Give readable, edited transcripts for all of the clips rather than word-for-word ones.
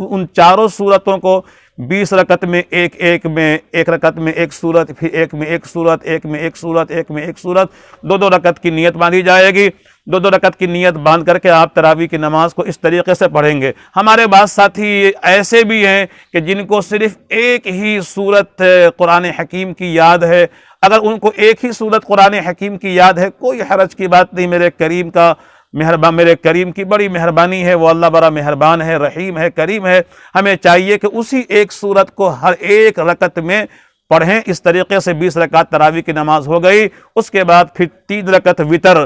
ان چاروں صورتوں کو 20 رکعت میں ایک رکعت میں ایک صورت، پھر ایک میں ایک صورت، ایک میں ایک صورت، ایک میں ایک صورت، دو رکعت کی نیت باندھی جائے گی۔ دو رکعت کی نیت باندھ کر کے آپ تراویح کی نماز کو اس طریقے سے پڑھیں گے۔ ہمارے بعض ساتھی ایسے بھی ہیں کہ جن کو صرف ایک ہی صورت قرآن حکیم کی یاد ہے، اگر ان کو ایک ہی صورت قرآن حکیم کی یاد ہے، کوئی حرج کی بات نہیں، میرے کریم کی بڑی مہربانی ہے، وہ اللہ بڑا مہربان ہے، رحیم ہے، کریم ہے۔ ہمیں چاہیے کہ اسی ایک صورت کو ہر ایک رکعت میں پڑھیں۔ اس طریقے سے 20 رکعت تراویح کی نماز ہو گئی۔ اس کے بعد پھر 3 رکعت وتر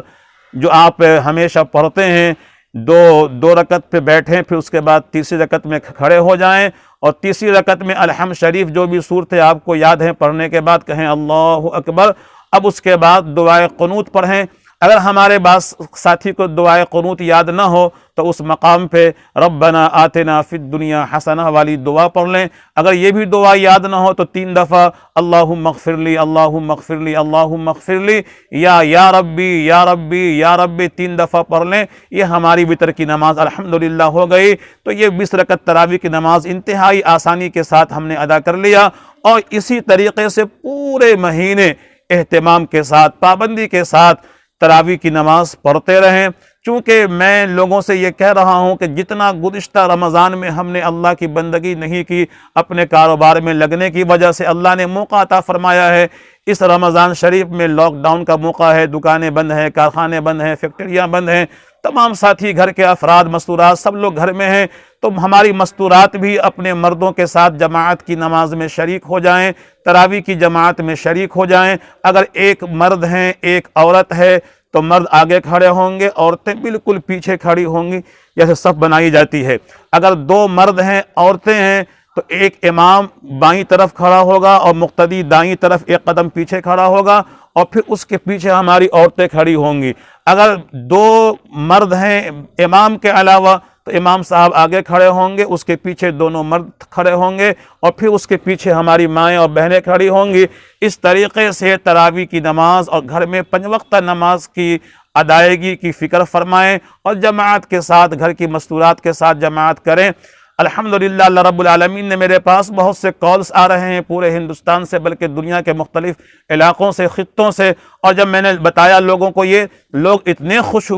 جو آپ ہمیشہ پڑھتے ہیں، دو رکعت پہ بیٹھیں، پھر اس کے بعد تیسری رکعت میں کھڑے ہو جائیں، اور تیسری رکعت میں الحمد شریف جو بھی صورتیں آپ کو یاد ہیں پڑھنے کے بعد کہیں اللہ اکبر۔ اب اس کے بعد دعائے قنوت پڑھیں۔ اگر ہمارے بعض ساتھی کو دعائے قنوت یاد نہ ہو تو اس مقام پہ ربنا آتنا فی الدنیا حسنہ والی دعا پڑھ لیں۔ اگر یہ بھی دعا یاد نہ ہو تو 3 دفعہ اللہم اغفر لی، اللہم اغفر لی، اللہم اغفر لی، یا ربی یا ربی یا ربی 3 دفعہ پڑھ لیں۔ یہ ہماری وتر کی نماز الحمدللہ ہو گئی۔ تو یہ 20 رکعت تراویح کی نماز انتہائی آسانی کے ساتھ ہم نے ادا کر لیا، اور اسی طریقے سے پورے مہینے اہتمام کے ساتھ، پابندی کے ساتھ تراویح کی نماز پڑھتے رہیں۔ چونکہ میں لوگوں سے یہ کہہ رہا ہوں کہ جتنا گزشتہ رمضان میں ہم نے اللہ کی بندگی نہیں کی، اپنے کاروبار میں لگنے کی وجہ سے اللہ نے موقع عطا فرمایا ہے۔ اس رمضان شریف میں لاک ڈاؤن کا موقع ہے، دکانیں بند ہیں، کارخانے بند ہیں، فیکٹریاں بند ہیں، تمام ساتھی گھر کے افراد مستورات سب لوگ گھر میں ہیں، تو ہماری مستورات بھی اپنے مردوں کے ساتھ جماعت کی نماز میں شریک ہو جائیں، تراویح کی جماعت میں شریک ہو جائیں۔ اگر ایک مرد ہیں، ایک عورت ہے، تو مرد آگے کھڑے ہوں گے، عورتیں بالکل پیچھے کھڑی ہوں گی، جیسے صف بنائی جاتی ہے۔ اگر 2 مرد ہیں، عورتیں ہیں، تو ایک امام بائیں طرف کھڑا ہوگا اور مقتدی دائیں طرف 1 قدم پیچھے کھڑا ہوگا، اور پھر اس کے پیچھے ہماری عورتیں کھڑی ہوں گی۔ اگر 2 مرد ہیں امام کے علاوہ تو امام صاحب آگے کھڑے ہوں گے، اس کے پیچھے دونوں مرد کھڑے ہوں گے، اور پھر اس کے پیچھے ہماری مائیں اور بہنیں کھڑی ہوں گی۔ اس طریقے سے تراویح کی نماز اور گھر میں 5 وقتہ نماز کی ادائیگی کی فکر فرمائیں، اور جماعت کے ساتھ، گھر کی مستورات کے ساتھ جماعت کریں۔ الحمدللہ اللہ رب العالمین نے میرے پاس بہت سے کالز آ رہے ہیں پورے ہندوستان سے، بلکہ دنیا کے مختلف علاقوں سے، خطوں سے، اور جب میں نے بتایا لوگوں کو، یہ لوگ اتنے خوش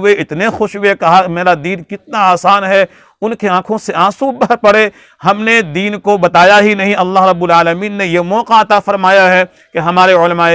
ہوئے، کہا میرا دین کتنا آسان ہے۔ ان کی آنکھوں سے آنسو بہہ پڑے۔ ہم نے دین کو بتایا ہی نہیں، اللہ رب العالمین نے یہ موقع عطا فرمایا ہے کہ ہمارے علماء